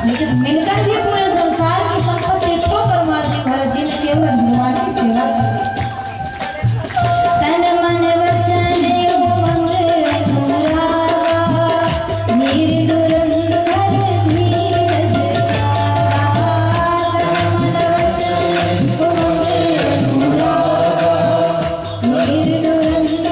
लेकिन मिलकर भी पूरे संसार की संपत्ति ठोकर मार दी भरत जी ने केवल भगवान की सेवा की। तन मन वचन उमंग अनुरागा, धीर धुरंधर धीरज त्यागा। तन मन वचन उमंग अनुरागा, धीर धुरंधर धीरज त्यागा।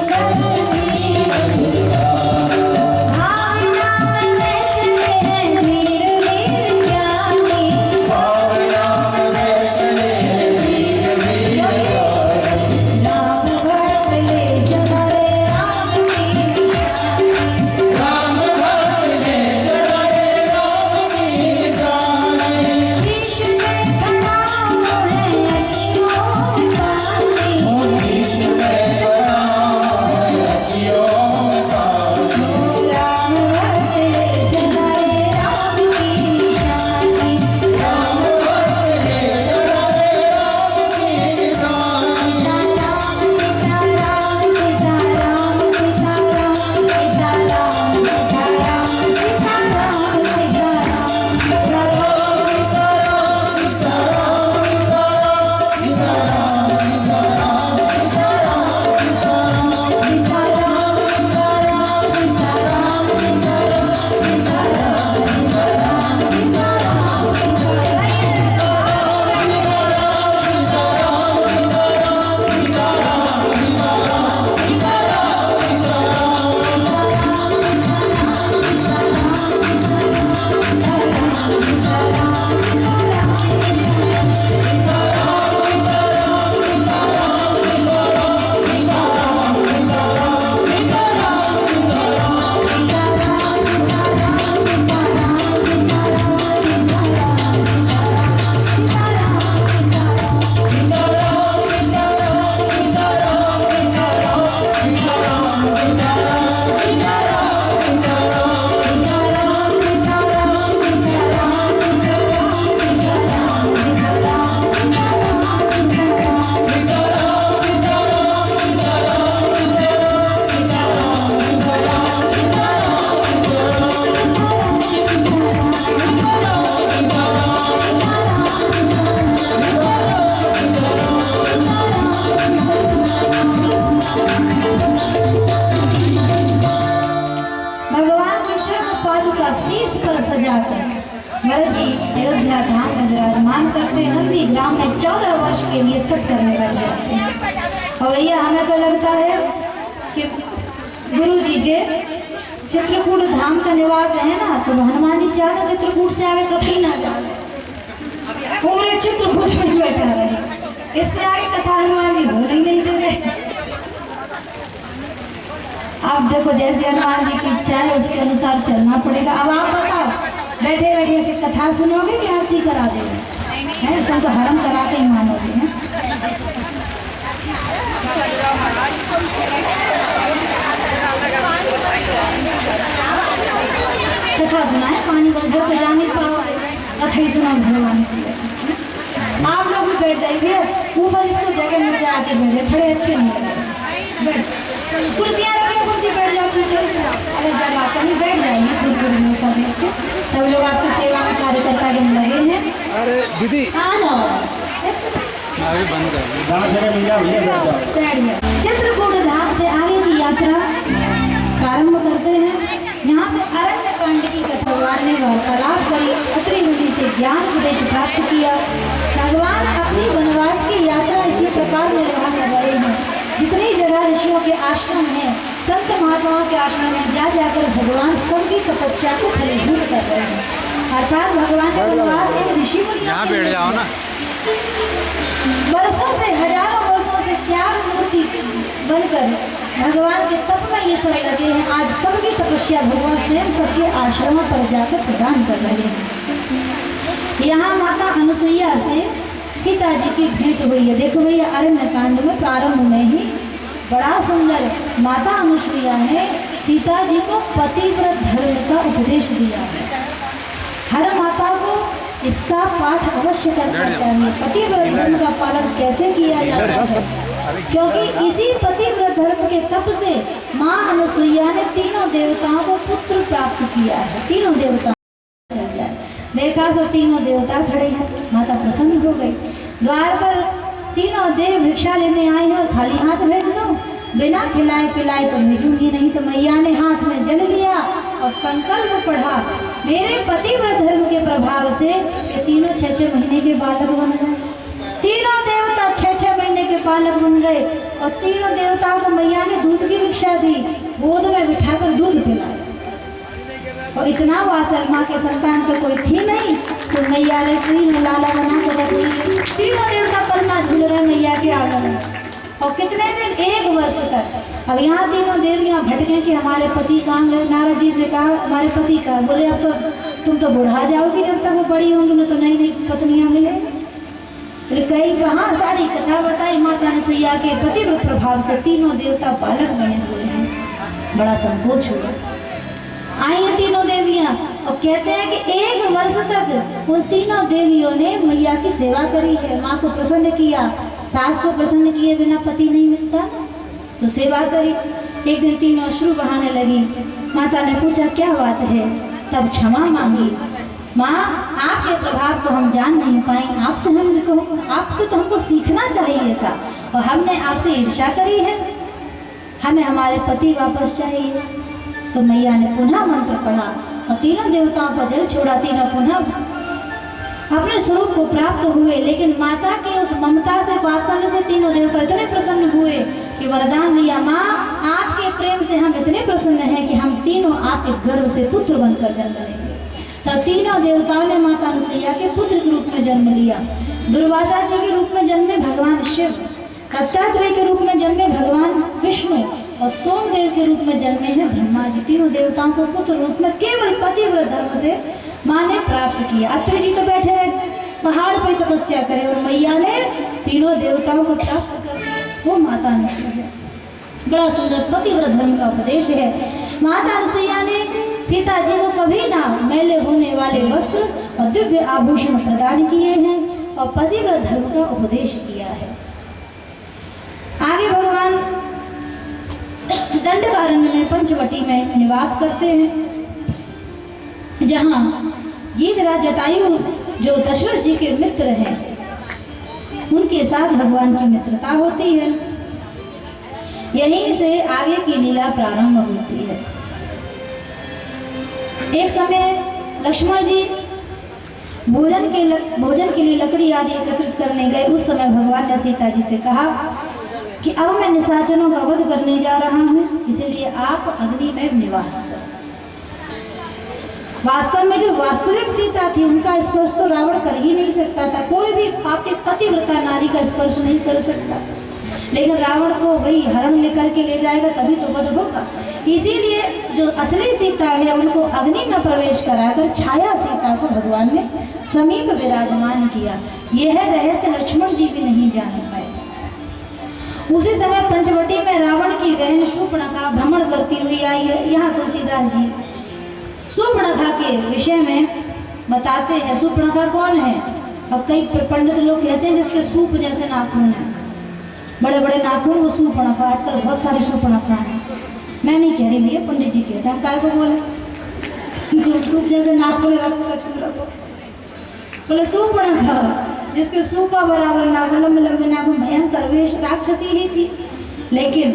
भरत जी अयोध्या धाम में विराजमान करते हैं। नंदी ग्राम में 14 वर्ष के लिए तप करने लग जाते हैं। और भैया हमें तो लगता है कि गुरु जी के चित्रकूट धाम का निवास है ना, तो हनुमान जी चाहते चित्रकूट से आगे कभी ना जाए, पूरे चित्रकूट में बैठा रहे। इससे आगे कथा हनुमान जी बोल नहीं दे रहे। आप देखो जैसे हनुमान जी की इच्छा है उसके अनुसार चलना पड़ेगा। अब आप बताओ, बैठे बैठे से कथा सुनोगे कि आरती करा देंगे? है तुम तो हरम करा के ही मानोगे। हैं कथा सुनाए, पानी बन जो तो जाने पाओगे, कथा ही सुना भगवान की। आप लोग भी बैठ जाइए, ऊपर इसको जगह मिल जाए आके बैठे, खड़े अच्छे नहीं लगे। बैठ कुर्सियाँ रखिए, कुर्सी बैठ जाओ। पीछे। अरे जब आप कहीं बैठ जाएंगे खुद में सब लोग आपकी सेवा में कार्यकर्ता के लगे हैं। अरे दीदी आ जाओ, अभी बंद कर चित्रकूट धाम से आगे की यात्रा प्रारंभ करते हैं। यहाँ से अरण्य कांड की कथा भगवान ने वार्तालाप करी, अत्रि मुनि से ज्ञान उपदेश प्राप्त किया। भगवान अपनी वनवास की यात्रा इसी प्रकार निर्वाह कर रहे हैं। जितनी जगह ऋषियों के आश्रम हैं, संत महात्माओं के आश्रम में जा जाकर भगवान सबकी तपस्या को फलीभूत कर रहे हैं। अर्थात भगवान का वनवास एक ऋषि मुनि यहाँ बैठ जाओ ना। वर्षों से, हजारों वर्षों से त्याग मूर्ति बनकर भगवान के तप में ये सब लगे हैं। आज सबकी तपस्या भगवान स्वयं सबके आश्रमों पर जाकर प्रदान कर रहे हैं। यहाँ माता अनुसुईया से सीता जी की भेंट हुई है। देखो भैया, अरण्य कांड में प्रारंभ में ही बड़ा सुंदर माता अनुसुईया ने सीता जी को पतिव्रत धर्म का उपदेश दिया है। हर माता को इसका पाठ अवश्य करना चाहिए। पतिव्रत धर्म का पालन कैसे किया जाता है, क्योंकि इसी पतिव्रत धर्म के तप से माँ अनुसुईया ने तीनों देवताओं को पुत्र प्राप्त किया है। तीनों देवताओं देखा सो तीनों देवता खड़े हैं, माता प्रसन्न हो गई। द्वार पर तीनों देव भिक्षा लेने आए हैं और खाली हाथ भेज दो, बिना खिलाए पिलाए तो भेजूंगी नहीं। तो मैया ने हाथ में जल लिया और संकल्प पढ़ा, मेरे पतिव्रत धर्म के प्रभाव से ये तीनों 6-6 महीने के बालक बन गए। तीनों देवता 6-6 महीने के बालक बन गए और तीनों देवताओं को मैया ने दूध की भिक्षा दी, गोद में बिठाकर दूध पिलाया। और इतना वासल माँ के संतान तो कोई थी नहीं, तो मैया ने तीनों लाला बना कर रख दी। तीनों देवता पन्ना झूल रहे मैया के आंगन में। और कितने दिन, 1 वर्ष तक। अब यहाँ तीनों देवियाँ भटके कि हमारे पति कहाँ गए। नारद जी से कहा हमारे पति कहाँ, बोले अब तो तुम तो बुढ़ा जाओगी, जब तक वो बड़ी होंगी ना तो नई नई पत्नियाँ मिले। कई कहाँ सारी कथा बताई। माता अनुसुईया के पतिव्रत प्रभाव से तीनों देवता बालक बने हुए हैं। बड़ा संकोच हुआ। आई हैं तीनों देवियाँ और कहते हैं कि 1 वर्ष तक उन तीनों देवियों ने मैया की सेवा करी है, माँ को प्रसन्न किया। सास को प्रसन्न किए बिना पति नहीं मिलता, तो सेवा करी। एक दिन तीनों अश्रु बहाने लगी। माता ने पूछा क्या बात है, तब क्षमा मांगी। माँ, आपके प्रभाव को हम जान नहीं पाए, आपसे तो हमको सीखना चाहिए था और हमने आपसे ईर्ष्या करी है। हमें हमारे पति वापस चाहिए। तो मैया ने पुनः मंत्र पढ़ा और तीनों देवताओं पर जल छोड़ा। तीनों पुनः अपने स्वरूप को प्राप्त हुए। लेकिन माता की उस ममता से, वात्सल्य से तीनों देवता इतने प्रसन्न हुए कि वरदान दिया, माँ आपके प्रेम से हम इतने प्रसन्न हैं कि हम तीनों आपके गर्भ से पुत्र बनकर जन्म लेंगे। तब तीनों देवताओं ने माता अनुसुईया के पुत्र के रूप में जन्म लिया। दुर्वासा जी के रूप में जन्मे भगवान शिव, दत्तात्रेय के रूप में जन्मे भगवान विष्णु और सोमदेव के रूप में जन्मे हैं ब्रह्मा जी। तीनों देवताओं को पुत्र रूप में केवल पतिव्रत धर्म से माँ ने प्राप्त किया। अत्रि जी तो बैठे रहे पहाड़ पर तपस्या करे और मैया ने तीनों देवताओं को प्राप्त कर, वो माता अनुसुईया। बड़ा सुंदर पतिव्रत धर्म का उपदेश है। माता अनुसुईया ने सीता जी को कभी ना मैले होने वाले वस्त्र और दिव्य आभूषण प्रदान किए हैं और पतिव्रत धर्म का उपदेश किया है। आगे भगवान दंडकारण्य में पंचवटी में निवास करते हैं, जहाँ गीधराज जटायु जो दशरथ जी के मित्र हैं, उनके साथ भगवान की मित्रता होती है। यहीं से आगे की लीला प्रारंभ होती है। एक समय लक्ष्मण जी भोजन के लिए लकड़ी आदि एकत्रित करने गए। उस समय भगवान ने सीता जी से कहा कि अब मैं निशाचरों का वध करने जा रहा हूँ, इसलिए आप अग्नि में निवास करो। वास्तव में जो वास्तविक सीता थी उनका स्पर्श तो रावण कर ही नहीं सकता था। कोई भी आपके पतिव्रता नारी का स्पर्श नहीं कर सकता, लेकिन रावण को वही हरण लेकर के ले जाएगा तभी तो वध होगा। इसीलिए जो असली सीता है उनको अग्नि में प्रवेश कराकर छाया सीता को भगवान ने समीप विराजमान किया। यह रहस्य लक्ष्मण जी भी नहीं जान पाए। उसी समय पंचवटी में रावण की बहन शूर्पणखा भ्रमण करती हुई आई है। यहाँ तुलसीदास जी शूर्पणखा के विषय में बताते हैं। शूर्पणखा कौन है? अब कई पंडित लोग कहते हैं जिसके सूप जैसे नाखून है, बड़े बड़े नाखून, वो शूर्पणखा। आजकल बहुत सारी शूर्पणखा हैं। मैं नहीं कह रही भैया, पंडित जी कहते हैं। हम काय को बोले सूप जैसे नाप बोले रखो कछू रखो, बोले सूप ना खाओ जिसके सूपा बराबर नाक, लंबे लंबे नाक, भयंकर वेश, राक्षसी ही थी। लेकिन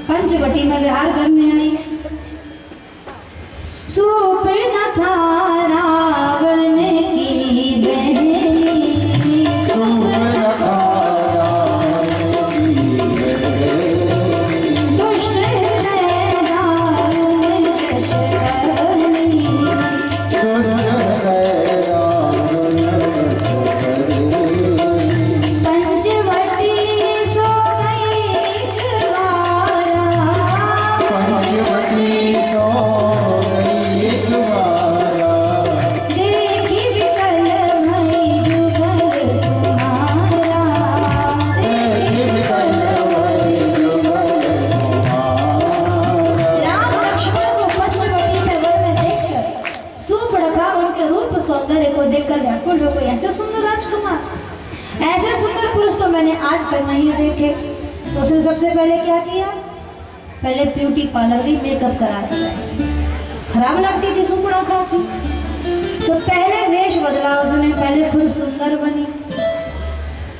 पंचवटी में विहार करने आई। सूप न था रावण की बहनी, सूप न था दुष्ट है दारुण कशनी, पंचवटी सो गई एक बारा, पंचवटी सो देखी विकल भई जुगल तुम्हारा, देखी विकल भई जुगल तुम्हारा। राम लक्ष्मण को पंचवटी में वन में देखकर सूर्पणखा उनके रूप सौंदर्य को देखकर व्याकुल हो गई। ऐसे सुंदर राजकुमार, ऐसे सुंदर पुरुष तो मैंने आज तक नहीं देखे। तो उसने सबसे पहले क्या किया, पहले ब्यूटी पार्लर गई, मेकअप करा दिया। खराब लगती थी सूर्पणखा की, तो पहले वेश बदला उसने, पहले खुद सुंदर बनी।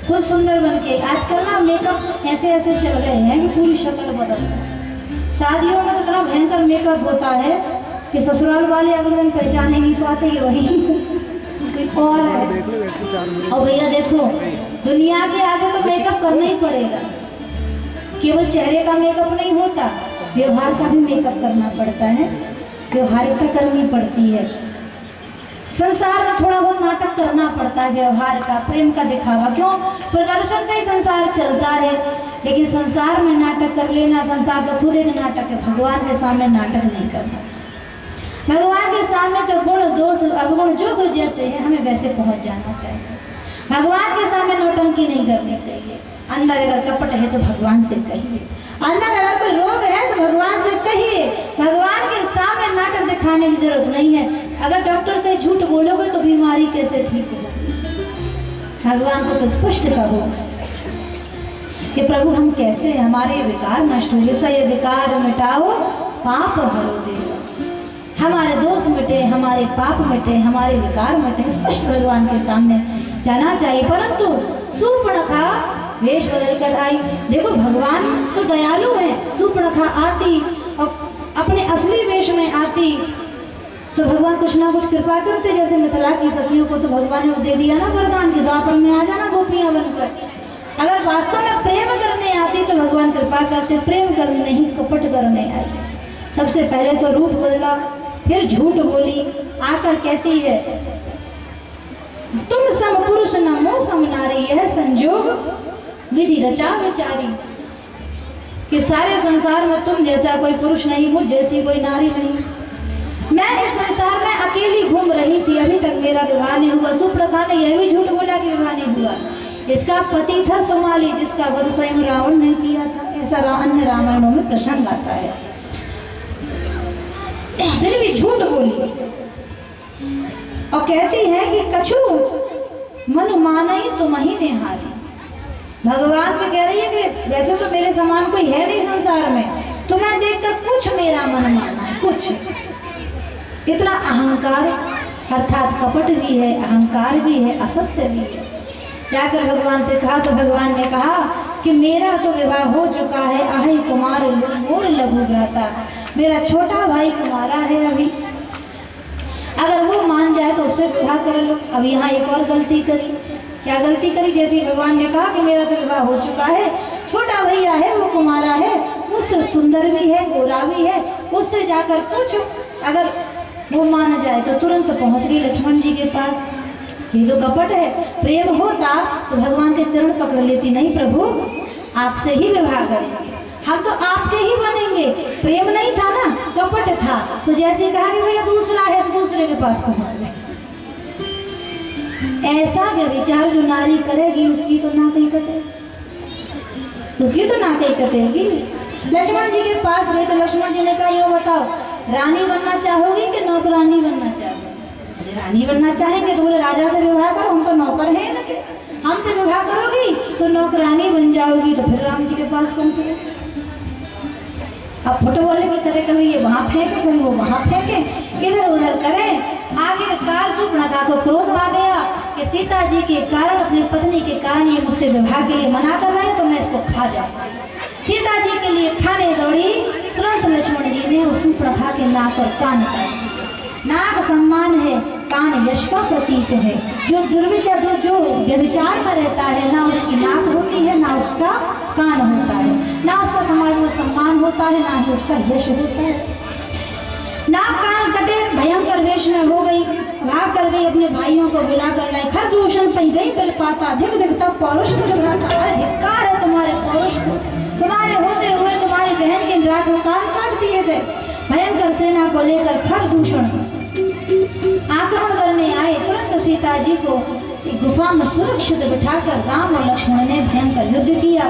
खुद सुंदर बन के आजकल ना मेकअप ऐसे ऐसे चल गए हैं कि पूरी शक्ल बदल गई। शादियों में तो इतना भयंकर मेकअप होता है कि ससुराल वाले अगले दिन पहचाने नहीं पाते कि वही कोई और है। और भैया देखो, दुनिया के आगे तो मेकअप करना ही पड़ेगा। केवल चेहरे का मेकअप नहीं होता, व्यवहार का भी मेकअप करना पड़ता है, व्यवहारिकता करनी पड़ती है। संसार में थोड़ा बहुत नाटक करना पड़ता है, व्यवहार का, प्रेम का दिखावा। क्यों? प्रदर्शन से ही संसार चलता है। लेकिन संसार में नाटक कर लेना, संसार तो खुद एक नाटक है। भगवान के सामने नाटक नहीं करना चाहिए। भगवान के सामने तो गुण दोष अवगुण जो कुछ जैसे है हमें वैसे पहुंच जाना चाहिए। भगवान के सामने नौटंकी नहीं करनी चाहिए। अंदर अगर कपट है तो भगवान से कहिए, अंदर अगर कोई रोग है तो भगवान से कहिए। भगवान के सामने नाटक दिखाने की जरूरत नहीं है। अगर डॉक्टर से झूठ बोलोगे तो बीमारी कैसे ठीक होगी? भगवान को तो स्पष्ट कहो कि प्रभु हम कैसे, हमारे विकार नष्ट हो, विषय विकार मिटाओ पाप हरो देव, हमारे दोष मिटे, हमारे पाप मिटे, हमारे विकार मिटे। स्पष्ट भगवान के सामने जाना चाहिए। परंतु सूर्पणखा वेश बदल कर आई। देखो भगवान तो दयालु है। सूर्पणखा आती और अपने असली वेश में आती तो भगवान कुछ ना कुछ कृपा करते। जैसे मिथिला की सखियों को तो भगवान ने दे दिया ना वरदान कि द्वापर में आ जाना गोपियां बनकर। अगर वास्तव में प्रेम करने आती तो भगवान कृपा करते, प्रेम करने नहीं कपट करने आई। सबसे पहले तो रूप बदला, फिर झूठ बोली, आकर कहती है तुम सम पुरुष न मोह सम नारी, यह संजोग विधि रचा विचारी। कि सारे संसार में तुम जैसा कोई पुरुष नहीं, मुझ जैसी कोई नारी नहीं। मैं इस संसार में अकेली घूम रही थी, अभी तक मेरा विवाह नहीं हुआ। सूर्पणखा ने यह भी झूठ बोला कि विवाह नहीं हुआ। इसका पति था सुमाली, जिसका वध स्वयं रावण ने किया था। ऐसा अन्य रामायणों में प्रसंग आता है। फिर भी झूठ बोली और कहती है कि कछु मन मानई तुम ही निहारी। भगवान से कह रही है कि वैसे तो मेरे समान कोई है नहीं संसार में, तुम्हें देखकर कुछ मेरा मन माना है, कुछ। इतना अहंकार, अर्थात कपट भी है, अहंकार भी है, असत्य भी है। जाकर भगवान से कहा तो भगवान ने कहा कि मेरा तो विवाह हो चुका है। आहै कुमार मोर लघु भ्राता, मेरा छोटा भाई कुमारा है अभी, अगर वो मान जाए तो उससे विवाह कर लो। अब यहाँ एक और गलती करी। क्या गलती करी? जैसे भगवान ने कहा कि मेरा तो विवाह हो चुका है, छोटा भैया है, वो कुमारा है, मुझसे सुंदर भी है, गोरा भी है, उससे जाकर पूछो, अगर वो मान जाए तो तुरंत पहुंच गई लक्ष्मण जी के पास। ये तो कपट है। प्रेम होता तो भगवान के चरण पकड़ लेती, नहीं प्रभु आपसे ही विवाह करेंगे, हम तो आपके ही बनेंगे। प्रेम नहीं था ना, कपट था। तो जैसे कहा कि भैया दूसरा है, दूसरे के पास पहुंच गए। ऐसा विचार जो नारी करेगी उसकी तो ना कहीं कटेगी, उसकी तो ना कहीं कटेगी। लक्ष्मण जी के पास गए तो लक्ष्मण जी ने कहा यो बताओ, रानी बनना चाहोगी कि नौकरानी बनना चाहोगी? रानी बनना चाहेंगे तो बोले राजा से विवाह करो, हम तो नौकर हैं ना, हमसे विवाह करोगी तो नौकरानी बन जाओगी। तो फिर राम जी के पास पहुंच गए। अब फुटबॉल की तरह कभी ये वहाँ फेंके कभी वो वहाँ फेंके, इधर उधर करें। आखिरकार शूर्पणखा को क्रोध आ गया कि सीता जी के कारण, अपनी पत्नी के कारण ये मुझसे विवाह के लिए मना कर रहे हैं, तो मैं इसको खा जाऊँ। सीता जी के लिए खाने दौड़ी, तुरंत लक्ष्मण जी ने उस शूर्पणखा के नाक और कान काट दिए। नाक सम्मान है, कान यश का प्रतीक है। जो दुर्विचार जो व्यभिचार में रहता है, ना उसकी नाक होती है, ना उसका कान होता है, ना उसका समाज में सम्मान होता है, ना ही उसका यश होता है। नाक कान कटे, भयंकर वेश में हो गई, भाग कर गई, अपने भाइयों को बुला कर लाई। खरदूषण पै गई बल पाता, धिक धिक तब पौरुष को घबराता। अरे धिक्कार है तुम्हारे पौरुष को, तुम्हारे होते हुए तुम्हारी बहन के रात में कान काट दिए गए। भयंकर सेना को लेकर खरदूषण आक्रमण करने आए। तुरंत सीता जी को गुफा में सुरक्षित बिठाकर राम और लक्ष्मण ने भयंकर युद्ध किया,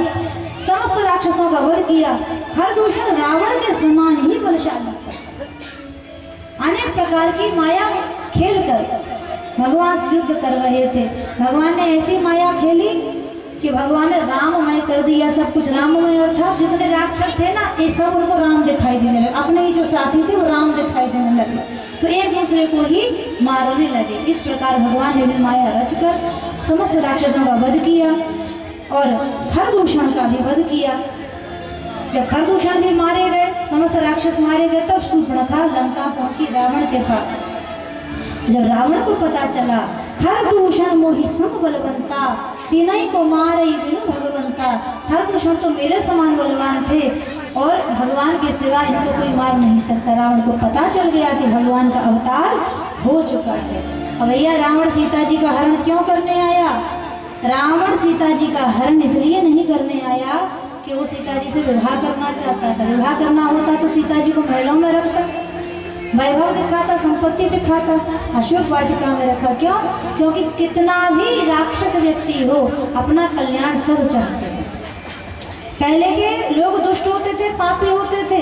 समस्त राक्षसों का वध किया। खरदूषण रावण के समान ही बलशाली था। अनेक प्रकार की माया खेलकर भगवान से युद्ध कर रहे थे। भगवान ने ऐसी माया खेली कि भगवान ने राममय कर दिया, सब कुछ राममय। अर्थात जितने राक्षस थे ना, ये सब उनको राम दिखाई देने लगे, अपने ही जो साथी थे वो राम दिखाई देने लगे, तो एक दूसरे को ही मारने लगे। इस प्रकार भगवान ने भी माया रचकर समस्त राक्षसों का वध किया और खरदूषण का भी वध किया। जब खरदूषण भी मारे गए, समस्त राक्षस मारे गए, तब शूर्पणखा लंका पहुंची रावण के पास। जब रावण को पता चला खरदूषण मोहि सम बलवंता, तीनई को मारई बिनु भगवंता। खरदूषण तो मेरे समान बलवान थे और भगवान के सिवा इनको कोई मार नहीं सकता। रावण को पता चल गया कि भगवान का अवतार हो चुका है। अब भैया रावण सीता जी का हरण क्यों करने आया? रावण सीता जी का हरण इसलिए नहीं करने आया कि वो सीता जी से विवाह करना चाहता था। विवाह करना होता तो सीता जी को महलों में रखता, वैभव दिखाता, संपत्ति दिखाता, अशोक वाटिका में रखा। क्यों? क्योंकि कितना भी राक्षस व्यक्ति हो, अपना कल्याण सब चाहते हैं। पहले के लोग दुष्ट होते थे, पापी होते थे,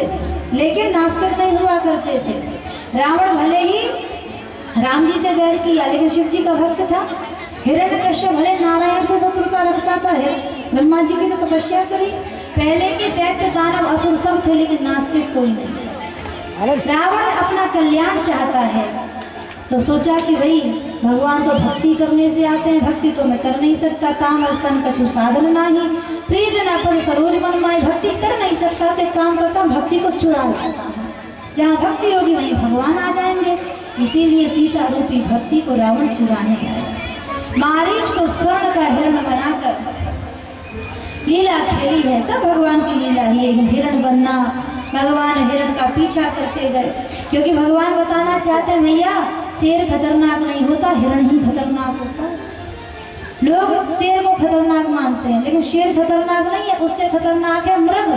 लेकिन नास्तिक नहीं हुआ करते थे। रावण भले ही राम जी से वैर किया, लेकिन शिव जी का भक्त था। हिरण्यकश्यप भले नारायण से शत्रुता रखता था, ब्रह्मा जी की तो तपस्या करी। पहले के दैत्य दानव असुर सब थे, लेकिन नास्तिक कोई नहीं। रावण अपना कल्याण चाहता है, तो सोचा कि भाई भगवान तो भक्ति करने से आते हैं, भक्ति तो मैं कर नहीं सकता। ताम स्तन कछु साधन नहीं, प्रीत न पद सरोज मन माई। भक्ति कर नहीं सकता तो एक काम करता, भक्ति को चुरा लेता है। जहाँ भक्ति होगी वहीं भगवान आ जाएंगे। इसीलिए सीता रूपी भक्ति को रावण चुराने आया। मारीच को स्वर्ण का हिरण बनाकर लीला खेली है। सब भगवान की लीला ही है, हिरण बनना। भगवान हिरण का पीछा करते गए, क्योंकि भगवान बताना चाहते हैं भैया शेर खतरनाक नहीं होता, हिरण ही खतरनाक होता है। लोग शेर को खतरनाक मानते हैं, लेकिन शेर खतरनाक नहीं है, उससे खतरनाक है मृग।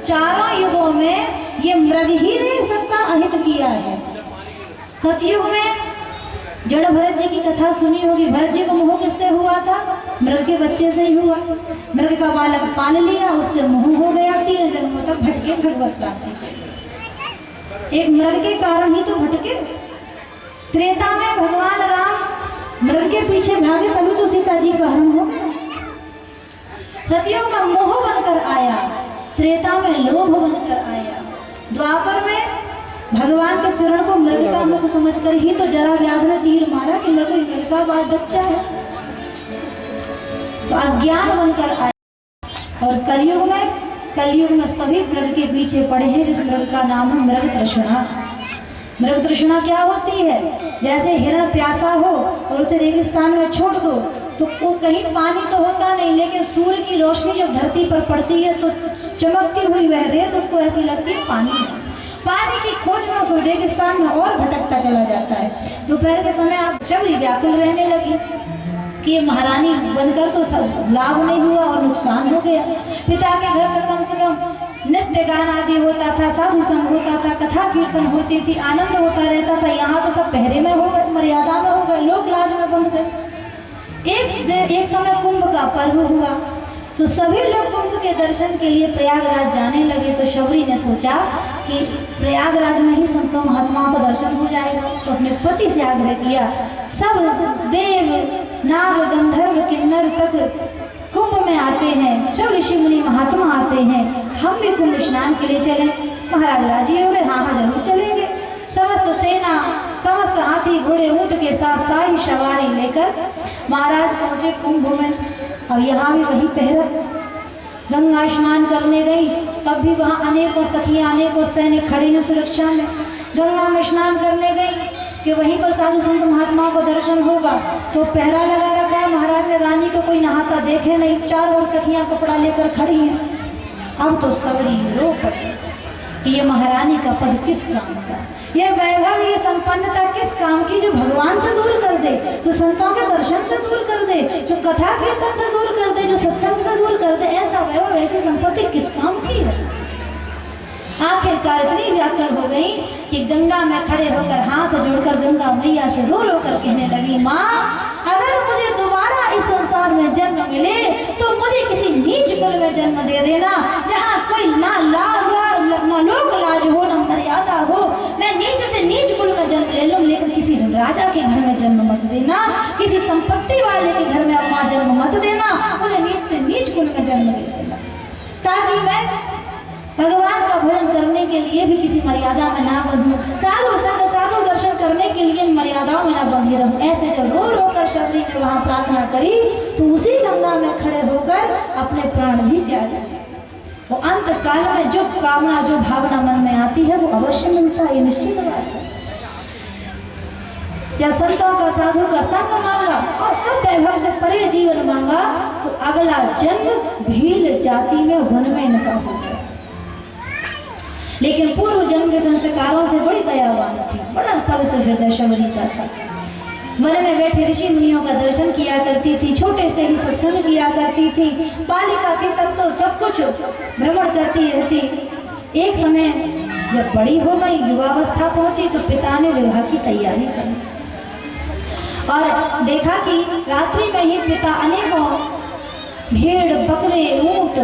चारों युगों में ये मृग ही ने सबका अहित किया है। सतयुग में जड़ भरत जी की कथा सुनी होगी। भरत जी को मोह किससे हुआ था? मृग के बच्चे से ही हुआ। मृग का बालक पाल लिया, उससे मोह हो गया। 3 जन्मों तक भटके भगवत प्राप्ति। एक मृग के कारण ही तो भटके। त्रेता में भगवान राम मृग के पीछे भागे, तभी तो सीता जी का हरण हो गया। सतयुग में मोह बनकर आया, त्रेता में लोभ बनकर आया, द्वापर में भगवान के चरण को मृग का मुख समझकर ही तो जरा व्याध ने तीर मारा कि मैं कोई मृग का बाल बच्चा है, तो अज्ञान बनकर आया। और कलयुग में सभी मृग के पीछे पड़े हैं, जिस मृग का नाम है मृग तृष्णा। मृग तृष्णा क्या होती है? जैसे हिरण प्यासा हो और उसे रेगिस्तान में छोड़ दो तो वो कहीं पानी तो होता नहीं, लेकिन सूर्य की रोशनी जब धरती पर पड़ती है तो चमकती हुई वह रेत उसको ऐसी लगती है पानी है। पानी की खोज में उस रेगिस्तान में और भटकता चला जाता है। दोपहर के समय आप शबरी व्याकुल रहने लगी कि ये महारानी बनकर तो सब लाभ नहीं हुआ और नुकसान हो गया। पिता के घर तो कम से कम नृत्य गान आदि होता था, साधु संग होता था, कथा कीर्तन होती थी, आनंद होता रहता था। यहाँ तो सब पहरे में हो गए, मर्यादा में हो गए, लोक लाज में बन गए। एक समय कुंभ का पर्व हुआ तो सभी लोग कुंभ के दर्शन के लिए प्रयागराज जाने लगे। तो शबरी ने सोचा कि प्रयागराज में ही संतों महात्माओं का दर्शन हो जाएगा, तो अपने पति से आग्रह किया। सब देव नाग गंधर्व किन्नर तक कुंभ में आते हैं, सब ऋषि मुनि महात्मा आते हैं, हम भी कुंभ स्नान के लिए चलें। महाराज राजी हो गए, हाँ हाँ जरूर चलेंगे। समस्त सेना, समस्त हाथी घोड़े ऊंट के साथ शाही सवारी लेकर महाराज पहुंचे कुंभ में। और यहाँ भी वही पहरा, गंगा स्नान करने गई तब भी वहाँ अनेकों सखियाँ, अनेकों सैनिक खड़े हैं सुरक्षा में। गंगा में स्नान करने गई कि वहीं पर साधु संत महात्माओं को दर्शन होगा, तो पहरा लगा रखा है। महाराज ने रानी को कोई नहाता देखे नहीं, चारों ओर सखियाँ कपड़ा लेकर खड़ी हैं। अब तो सबरी रो पड़ी कि ये महारानी का पद किस काम का, ये वैभव, ये संपन्नता किस काम की, जो भगवान से दूर कर दे, जो संतों के दर्शन से दूर कर दे, जो कथा कीर्तन से दूर कर दे, जो सत्संग से दूर कर दे, ऐसा वैभव, ऐसी संपत्ति किस काम की है। आखिरकार इतनी व्याकुल हो गई कि गंगा में खड़े होकर हाथ जोड़कर गंगा मैया से रो रो कर कहने लगी, माँ अगर मुझे दोबारा इस संसार में जन्म मिले तो मुझे किसी नीच कुल में जन्म दे देना, जहाँ कोई ना लोक लाज हो, ना मर्यादा हो। मैं नीच से नीच कुल में जन्म ले लूं, लेकिन किसी राजा के घर में जन्म मत देना, किसी संपत्ति वाले के घर में अम्मा जन्म मत देना, मुझे नीच से नीच कुल में जन्म दे देना, ताकि मैं भगवान का भजन करने के लिए भी किसी मर्यादा में ना बंधूं, साधु संग साधु दर्शन करने के लिए मर्यादाओं में ना बंधे रहूं। ऐसे जब रो रो कर शबरी ने वहां प्रार्थना करी तो उसी गंगा में खड़े होकर अपने प्राण भी त्यागे। वो अंत काल में जो कामना, जो भावना मन में आती है वो अवश्य मिलता है, ये निश्चित बात है। जब संतों का, साधु का संग मांगा और सब वैभव से परे जीवन मांगा तो अगला जन्म भील जाति में वन में इनका हो गया। लेकिन पूर्व जन्म के संस्कारों से बड़ी दयावान थी, बड़ा पवित्र हृदय शबरी का था। वन में बैठे ऋषि मुनियों का दर्शन किया करती थी, छोटे से ही सत्संग किया करती थी, बालिका थी तब तो सब कुछ भ्रमण करती रहती। एक समय जब बड़ी हो गई, युवावस्था पहुंची, तो पिता ने विवाह की तैयारी करी और देखा कि रात्रि में ही पिता अनेकों भेड़, बकरे, ऊंट,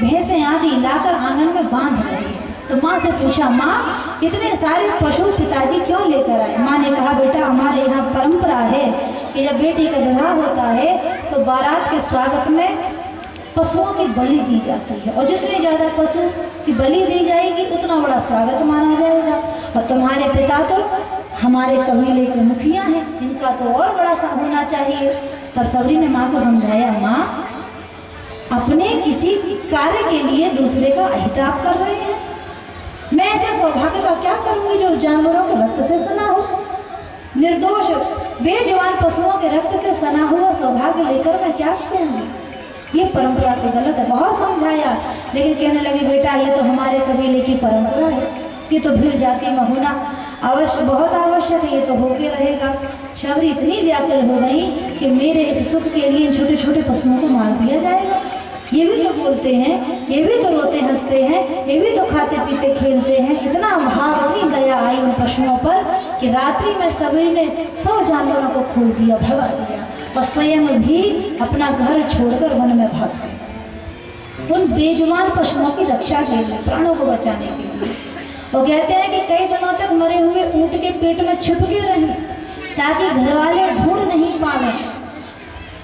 भैंसे आदि लाकर आंगन में बांध रहे। तो माँ से पूछा, माँ इतने सारे पशु पिताजी क्यों लेकर आए? माँ ने कहा, बेटा हमारे यहाँ परंपरा है कि जब बेटी का विवाह होता है तो बारात के स्वागत में पशुओं की बलि दी जाती है, और जितनी ज़्यादा पशु की बलि दी जाएगी उतना बड़ा स्वागत माना जाएगा। और तुम्हारे पिता तो हमारे कबीले के मुखिया हैं, इनका तो और बड़ा सा होना चाहिए। तब सबरी ने माँ को समझाया, माँ अपने किसी कार्य के लिए दूसरे का अहिताप कर रहे हैं, मैं ऐसे सौभाग्य का क्या करूंगी जो जानवरों के रक्त से सना हो, निर्दोष बेजुबान पशुओं के रक्त से सना हुआ सौभाग्य लेकर मैं क्या करूंगी। ये परंपरा तो गलत है। बहुत समझाया, लेकिन कहने लगे, बेटा ये तो हमारे कबीले की परंपरा है, ये तो भील जाति में होना अवश्य, बहुत आवश्यक है, ये तो होके रहेगा। शबरी इतनी व्याकुल हो गई कि मेरे इस सुख के लिए इन छोटे छोटे पशुओं को मार दिया जाएगा। ये भी तो बोलते हैं, ये भी तो रोते हंसते हैं, ये भी तो खाते पीते खेलते हैं। इतना भाव, इतनी दया आई उन पशुओं पर कि रात्रि में सबरी ने 100 जानवरों को खोल दिया, भगा दिया, और स्वयं भी अपना घर छोड़कर वन में भाग गए उन बेजुबान पशुओं की रक्षा के लिए, प्राणों को बचाने के लिए। वो कहते हैं कि कई दिनों तक मरे हुए ऊंट के पेट में छिप के रहे ताकि घर वाले ढूंढ नहीं पाए।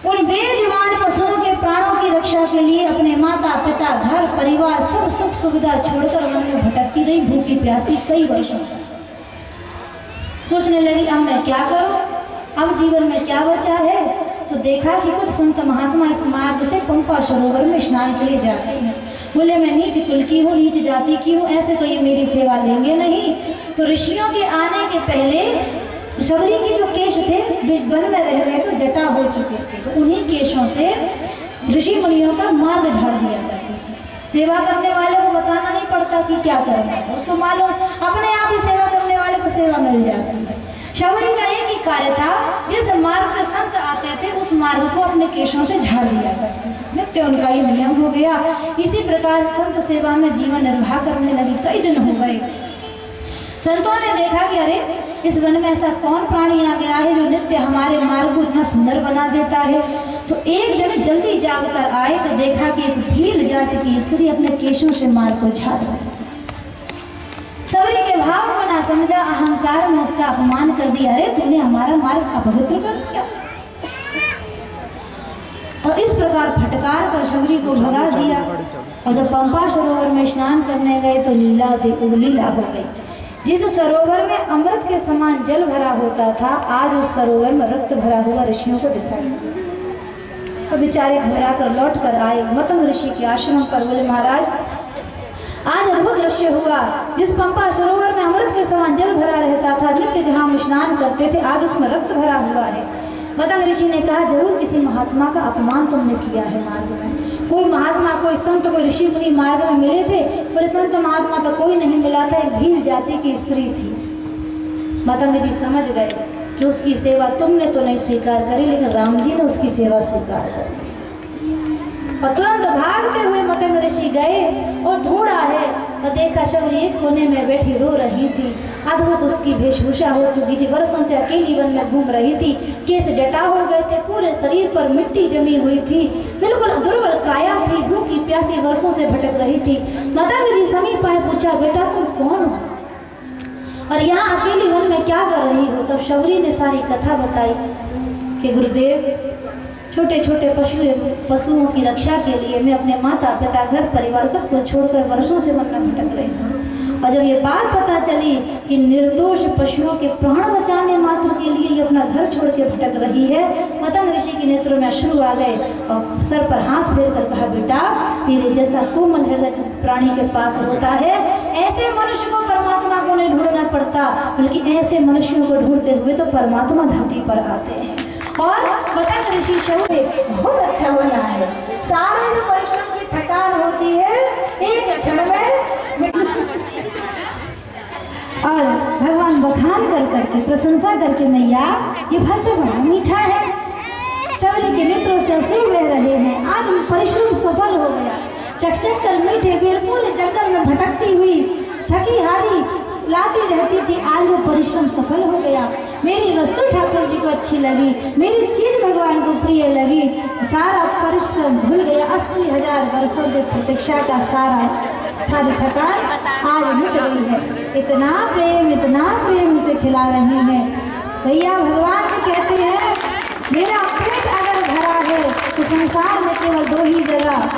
उन बेजुबान पशुओं के प्राणों की रक्षा के लिए अपने माता पिता, घर परिवार, सब सुख सुविधा छोड़कर वन में भटकती रही, भूखी प्यासी कई वर्षों तक। सोचने लगी, अब मैं क्या करूं, अब जीवन में क्या बचा है। तो देखा कि कुछ संत महात्मा इस मार्ग से पंपा सरोवर में स्नान के लिए जाते हैं। बोले, मैं नीच कुल की हूँ, नीच जाति की हूँ, ऐसे तो ये मेरी सेवा लेंगे नहीं। तो ऋषियों के आने के पहले शबरी के जो केश थे वन में रह रहे तो जटा हो चुके थे, तो उन्हीं केशों से ऋषि मुनियों का मार्ग झाड़ दिया करते थे। सेवा करने वाले को बताना नहीं पड़ता कि क्या करना है, उसको मालूम, अपने आप ही सेवा करने वाले को सेवा मिल जाती है। शबरी का एक ही कार्य था, जिस मार्ग से संत आते थे उस मार्ग को अपने केशों से झाड़ दिया करते थे। नित्य उनका ये नियम हो गया। इसी प्रकार संत सेवा में जीवन निर्वाह करने लगी। कई दिन हो गए, संतों ने देखा कि अरे इस वन में ऐसा कौन प्राणी आ गया है जो नित्य हमारे मार्ग को इतना सुंदर बना देता है। तो एक दिन जल्दी जाग कर आए तो देखा कि एक भील जाति की स्त्री अपने केशों से मार्ग को झाड़ रही। सबरी के भाव को ना समझा, अहंकार में उसका अपमान कर दिया, अरे तूने हमारा मार्ग अपवित्र कर दिया। और इस प्रकार फटकार कर शबरी को भगा दिया। और जब पंपा सरोवर में स्नान करने गए तो लीला हो गई। जिस सरोवर में अमृत के समान जल भरा होता था, आज उस सरोवर में रक्त भरा हुआ ऋषियों को दिखाई दिया। तो बेचारे घबरा कर लौट कर आए मतंग ऋषि के आश्रम पर। बोले महाराज, आज अद्भुत दृश्य हुआ। जिस पंपा सरोवर में अमृत के समान जल भरा रहता था, नित्य जहाँ हम स्नान करते थे, आज उसमें रक्त भरा हुआ है। मतंग ऋषि ने कहा, जरूर किसी महात्मा का अपमान तुमने किया है मार्ग में। कोई महात्मा, कोई संत, कोई ऋषि मुनि मार्ग में मिले थे? बोले संत महात्मा तो कोई नहीं मिला था, एक भील जाति की स्त्री थी। मतंग जी समझ गए कि उसकी सेवा तुमने तो नहीं स्वीकार करी, लेकिन राम जी ने उसकी सेवा स्वीकार करी। और तुरंत भागते हुए मतंग ऋषि गए और ढूंढा है और देखा शबरी एक कोने में बैठी रो रही थी। अद्भुत उसकी वेशभूषा हो चुकी थी, वर्षों से अकेली वन में घूम रही थी, केस जटा हो गए थे, पूरे शरीर पर मिट्टी जमी हुई थी, बिल्कुल दुर्बल काया थी, भूखी प्यासी वर्षों से भटक रही थी। मतंग जी समीप आए, पूछा, बेटा तुम कौन हो और यहाँ अकेली वन में क्या कर रही हो? तो शबरी ने सारी कथा बताई कि गुरुदेव, छोटे छोटे पशुओं की रक्षा के लिए मैं अपने माता पिता, घर परिवार सबको छोड़कर वर्षों से वन में भटक रही हूँ। और जब ये बात पता चली कि निर्दोष पशुओं के प्राण बचाने मात्र के लिए ये अपना घर छोड़ के भटक रही है, मतंग ऋषि के नेत्रों में अश्रु आ गए और सर पर हाथ फेर कर कहा, बेटा, तेरे जैसा कोमल हृदय जिस प्राणी के पास होता है, ऐसे मनुष्य को परमात्मा को नहीं ढूंढना पड़ता, बल्कि ऐसे मनुष्यों को ढूंढते हुए तो परमात्मा धरती पर आते हैं। और मतंग ऋषि शौर्य बहुत अच्छा बना है। सारे जो परिश्रम की थकान होती है एक क्षण में और भगवान बखान कर करके प्रशंसा करके, मैया ये फल तो बड़ा मीठा है। शबरी के नेत्रों से अश्रु बह रहे हैं। आज परिश्रम सफल हो गया। चकचक कर मीठे बेर पूरे जंगल में भटकती हुई थकी हारी लाती रहती थी, आज वो परिश्रम सफल हो गया। मेरी वस्तु ठाकुर जी को अच्छी लगी, मेरी चीज भगवान को प्रिय लगी, सारा परिश्रम धुल गया। 80,000 वर्षों की प्रतीक्षा का सारी थकान आज मिट गई है। इतना प्रेम से खिला रही है। भैया भगवान भी कहते हैं, मेरा पेट अगर भरा है तो संसार में केवल 2 ही जगह,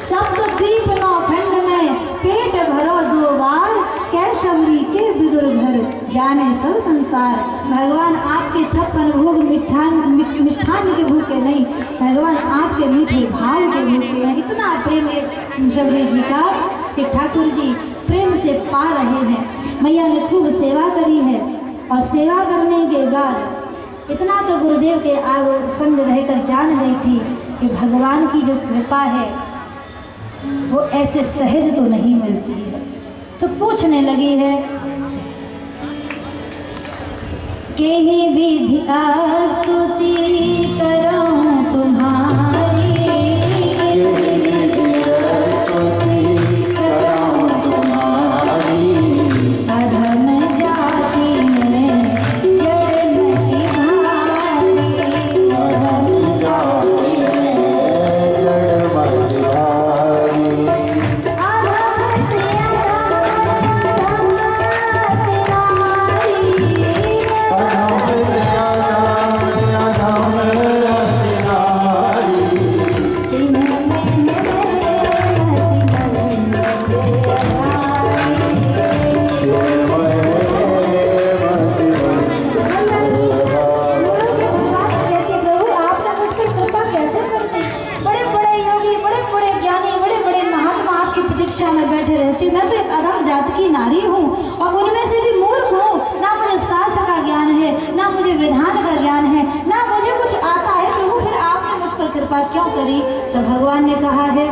सप्तद्वीप 9 खंड में पेट भरो 2 बार, कै शबरी के विदुर घर जाने सब संसार। भगवान आपके 56 भोग मिष्ठान के भूखे नहीं, भगवान आपके मीठे भाव के भूखे हैं। इतना प्रेम है शबरी जी का कि ठाकुर जी प्रेम से पा रहे हैं। मैया ने खूब सेवा करी है और सेवा करने के बाद इतना तो गुरुदेव के संग रहकर जान गई थी कि भगवान की जो कृपा है वो ऐसे सहज तो नहीं मिलती है। तो पूछने लगी है, के ही विधि स्तुति करूं तुम्हारी, अधम जाति में जड़ नहीं भारी, अधम जाति में जड़ नहीं भारी। मैं तो एक अधम जात की नारी हूँ और उनमें से भी मूर्ख हूँ। ना मुझे शास्त्र का ज्ञान है, ना मुझे विधान का ज्ञान है, ना मुझे कुछ आता है। प्रभु फिर आपने मुझ पर कृपा क्यों करी? तो भगवान ने कहा है,